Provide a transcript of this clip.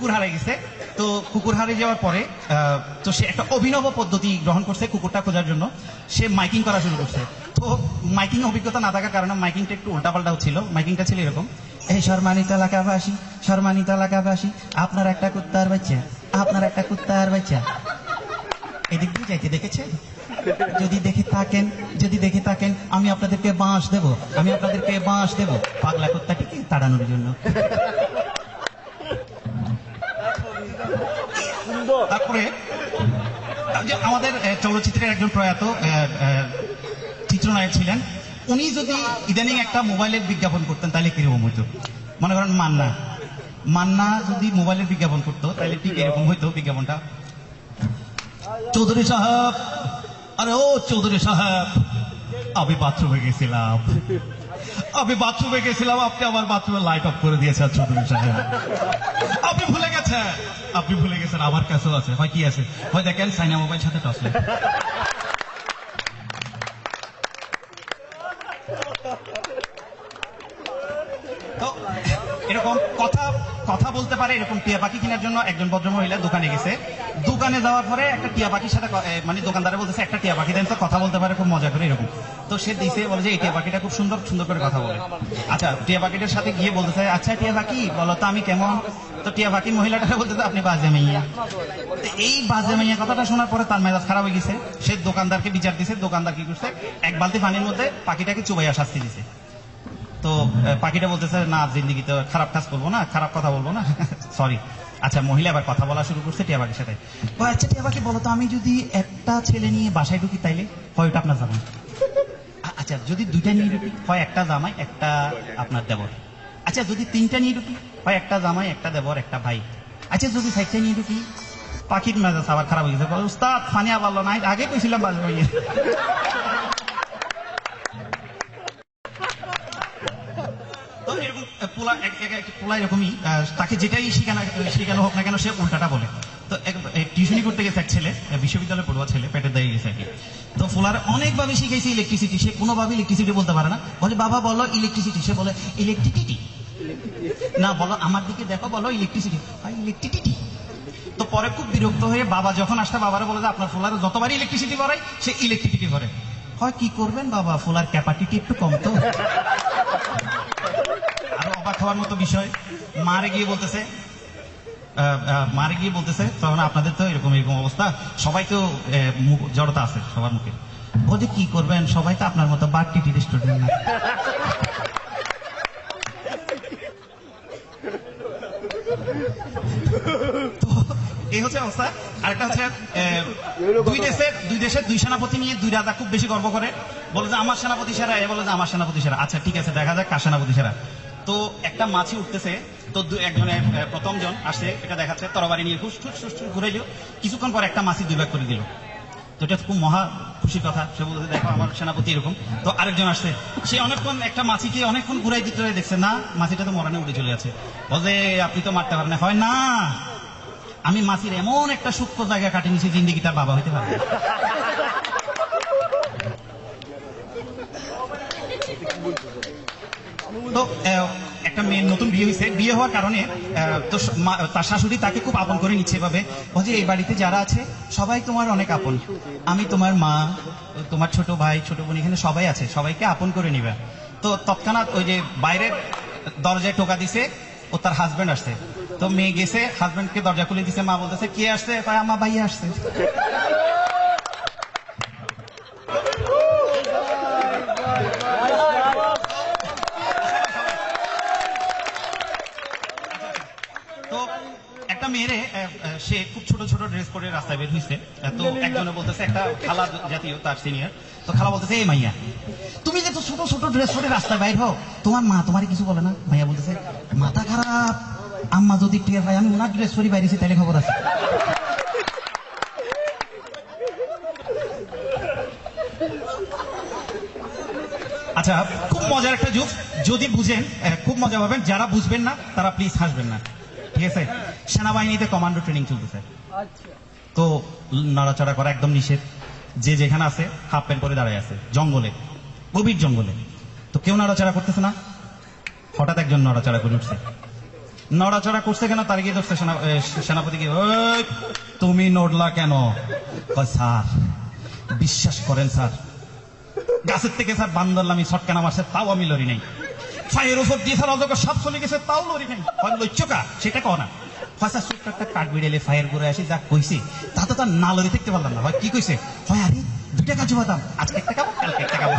কুকুর হারিয়ে গেছে। তো কুকুর হারিয়ে যাওয়ার পরে তো সে একটা অভিনব পদ্ধতি গ্রহণ করছে কুকুরটা খোঁজার জন্য। সে মাইকিং করা শুরু করছে। তো মাইকিং অভিজ্ঞতা না থাকার কারণে মাইকিংটা একটু উল্টাপাল্টা হচ্ছিল। মাইকিংটা ছিল এরকম: এই সম্মানিত এলাকাবাসী, সম্মানিত এলাকাবাসী, আপনার একটা কুত্তার বাচ্চা, আপনার একটা কুত্তার বাচ্চা এদিক দিয়ে যাইতে দেখেছেন? যদি দেখে থাকেন আমি আপনাদেরকে বাঁশ দেব, আমি আপনাদেরকে বাঁশ দেব পাগলা কুত্তাটিকে তাড়ানোর জন্য। তারপরে আমাদের চলচ্চিত্রের একজন প্রয়াত চিত্রনায়ক ছিলেন। উনি যদি ইদানিং একটা মোবাইলের বিজ্ঞাপন করতেন তাহলে কিরকম হইতো? মনে করেন মান্না যদি মোবাইলের বিজ্ঞাপন করতো তাহলে ঠিক এরকম হইতো বিজ্ঞাপনটা: চৌধুরী সাহেব, আরে ও চৌধুরী সাহেব, আমি বাথরুমে গেছিলাম, আপনি আমার বাথরুমে লাইট অফ করে দিয়েছেন চৌধুরী সাহেব। আপনি ভুলে গেছেন আমার কাছেও আছে। হয় কি আছে? হয় দেখেন সাইনা মোবাইল সাথে টস লাইট। তো এরকম কথা বলতে পারে এরকম টিয়া পাখি কেনার জন্য একজন ভদ্রমহিলা দোকানে গেছে। দোকানে যাওয়ার পরে একটা টিয়া পাখির সাথে মানে দোকানদারে বলতেছে একটা টিয়া পাখি দেন তো, কথা বলতে পারে খুব মজা করে এরকম। তো সে দিছে, বলে যে এই টিয়া পাখিটা খুব সুন্দর সুন্দর করে কথা বলে। আচ্ছা, টিয়া পাখিটার সাথে গিয়ে বলতেছে, আচ্ছা টিয়া পাখি বলো তো আমি কেমন? তো টিয়া পাখি মহিলাটা বলতেছে, আপনি বাজে মাইয়া। এই বাজে মাইয়া কথাটা শোনার পরে তার মেজাজ খারাপ হয়ে গেছে। সে দোকানদারকে বিচার দিছে। দোকানদার কি করছে, এক বালতি পানির মধ্যে পাখিটাকে চুবাইয়া শাস্তি দিছে। তো পাখিটা বলতেছে, না জিন্দিগিতে খারাপ কাজ করবো না, খারাপ কথা বলবো না, সরি। আচ্ছা, মহিলা আবার কথা বলা শুরু করছে টিয়া পাখির সাথে। আচ্ছা টিয়া পাখি বলো তো আমি যদি একটা ছেলে নিয়ে বাসায় ঢুকি তাইলে হয় ওটা আপনার জামাই? আচ্ছা যদি দুইটা নিয়ে ঢুকি হয় একটা জামাই একটা আপনার দেবর। আচ্ছা যদি তিনটা নিয়ে ঢুকি হয় একটা জামাই একটা দেবর একটা ভাই। আচ্ছা যদি সাইডটা নিয়ে ঢুকি? পাখির মেজাজ আবার খারাপ হয়ে গেছে। উস্তাদ ফানিয়া বললো না, আগে কইছিলাম বাজে মাইয়া। পোলা এরকমই, তাকে যেটাই শেখানো হোক না কেন সে উল্টাটা বলে। তো টিউশনি করতে গেছে এক ছেলে, বিশ্ববিদ্যালয়ে পড়ুয়া ছেলে, পেটের দাঁড়িয়ে গেছে আর কি। তো পোলার অনেকভাবে শিখাইছে ইলেকট্রিসিটি, সে কোনোভাবে ইলেকট্রিসিটি বলতে পারে না। বলে বাবা বলো ইলেকট্রিসিটি, সে বলে ইলেকট্রিসিটি না, বলো আমার দিকে দেখো, বলো ইলেকট্রিসিটি, ইলেকট্রিসিটি। তো পরে খুব বিরক্ত হয়ে বাবা যখন আসতে বাবারে বলে যে আপনার ফোলার যতবারই ইলেকট্রিসিটি করে সে ইলেকট্রিসিটি করে। হয় কি করবেন বাবা, ফোলার ক্যাপাসিটি একটু কম তো। আরো অবাক হওয়ার মতো বিষয়, মারে গিয়ে বলতেছে তখন আপনাদের তো এরকম অবস্থা, সবাই তো জড়তা আছে সবার মুখে। বলছে কি করবেন, সবাই তো আপনার মতো বাড়তি স্টুডেন্ট না। তো এই হচ্ছে অবস্থা। আরেকটা হচ্ছে দুই দেশের দুই সেনাপতি নিয়ে দুই রাজা খুব বেশি গর্ব করে, বলে যে আমার সেনাপতি সেরা, এ বলে যে আমার সেনাপতি সেরা। আচ্ছা ঠিক আছে, দেখা যাক কার সেনাপতি সেরা। তো একটা মাছি উঠতেছে, তো একজনের প্রথম জন আসছে, এটা দেখাচ্ছে তরবারি নিয়ে হুস ঠুস ঠুস ঘুরে দিল। কিছুক্ষণ পর একটা মাছি দুই ভাগ করে দিল। তো এটা খুব মহা খুশির কথা, সে বলতে দেখো আমার সেনাপতি এরকম। তো আরেকজন আসছে, সে অনেকক্ষণ একটা মাছিকে অনেকক্ষণ ঘুরাই দিতে দেখছে, না মাছিটা তো মরানে উঠে চলে আছে। বলছে আপনি তো মারতে পারেন না। হয় না, আমি মাছির এমন একটা সূক্ষ্ম জায়গা কাটিয়ে নিয়েছি জিন্দিগি তার বাবা হইতে পারে। তো একটা মেয়ের নতুন বিয়ে হয়েছে, বিয়ে হওয়ার কারণে তো তার শাশুড়ি তাকে খুব আপন করে নিচ্ছে এভাবে, বলছে এই বাড়িতে যারা আছে সবাই তোমার অনেক আপন, আমি তোমার মা, তোমার ছোট ভাই ছোট বোন এখানে সবাই আছে, সবাইকে আপন করে নিবে। তো তৎক্ষণাৎ ওই যে বাইরের দরজায় টোকা দিছে, ও তার হাজবেন্ড আসছে। তো মেয়ে গেছে, হাজবেন্ডকে দরজা খুলে দিছে। মা বলতেছে কে আসছে? আমার ভাই আসছে। তো একটা মেয়েরে সে খুব ছোট ছোট ড্রেস পরে রাস্তায় বের হয়েছে। তো একজনে বলতেছে, একটা খালা জাতীয় তার সিনিয়র, তো খালা বলতেছে এই মাইয়া তুমি যে তো ছোট ছোট ড্রেস পরে রাস্তায় বাইর হও, তোমার মা তোমার কিছু বলে না? মাইয়া বলতেছে মাথা খারাপ, আম্মা যদি টিয়ার ভাই আমি ওনার ড্রেস পরে বাইরেছি তাহলে খবর আছে। আচ্ছা খুব মজার একটা জোক, যদি বুঝেন খুব মজা পাবেন, যারা বুঝবেন না তারা প্লিজ হাসবেন না, ঠিক আছে? সেনাবাহিনীতে কমান্ডো ট্রেনিং চলতেছে, তো নড়াচড়া করা একদম নিষেধ। যে যেখানে আছে হাফ প্যান্ট পরে দাঁড়ায় আছে জঙ্গলে, গভীর জঙ্গলে। তো কেউ নড়াচড়া করতেছে না। হঠাৎ একজন নড়াচড়া করে উঠছে, নড়াচড়া করছে কেন, তার গিয়ে ধরছে সেনাপতিকে, ওই তুমি নড়লা কেন? কয় স্যার বিশ্বাস করেন স্যার, গাছের থেকে স্যার বান্দর আমি ছটকানা মারছে, তাও আমি লড়ি নাই। ফায়ের উপর দিয়ে স্যার অজগর সাপ চলে গেছে, তাও লড়ি নাই। হয় লইচকা সেটা কও না। হয় স্যার ছোট্ট একটা কাঠ বিড়ালে ফায়ার করে আসি, যা কইছে তাতে তার না লড়ি থাকতে পারলাম না। হয় কি কইছে? হয় আরে 2 টাকা কাজু বাদাম, আজকে একটা খাবো কালকে একটা খাবো।